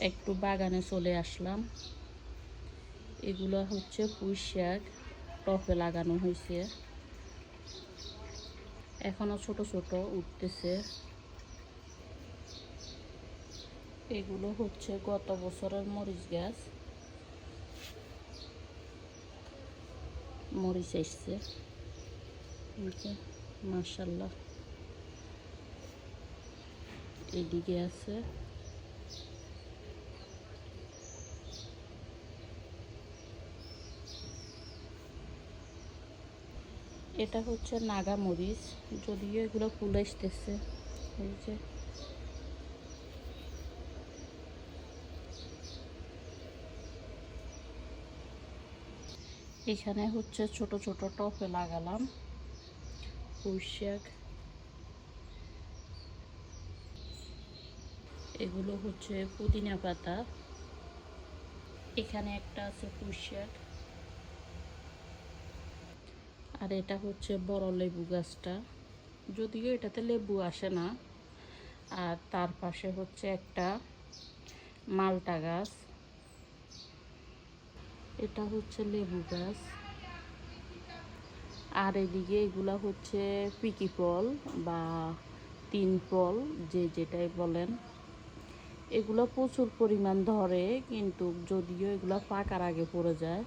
একটু বাগানে চলে আসলাম। এগুলো হচ্ছে পুঁই শাক, টবে লাগানো হয়েছে, এখনো ছোট ছোট উঠতেছে। এগুলো হচ্ছে গত বছরের মরিচ গাছ, মরিচ এসছে মাশাল্লাহ। এদিকে আছে, এটা হচ্ছে নাগা মরিচ, যদিও এগুলো ফুল আসতেছে। এই যে এখানে হচ্ছে ছোট ছোট টবে লাগালাম পুঁই শাক। এগুলো হচ্ছে পুদিনা পাতা। এখানে একটা আছে পুঁই শাক। আর এটা হচ্ছে বড় লেবু গাছটা, যদিও এটাতে লেবু আসে না। আর তার পাশে হচ্ছে একটা মালটা গাছ। এটা হচ্ছে লেবু গাছ। আর এদিকে এগুলা হচ্ছে পিকি ফল বা তিন ফল, যে যেটাই বলেন। এগুলো প্রচুর পরিমাণ ধরে, কিন্তু যদিও এগুলো পাকার আগে পড়ে যায়।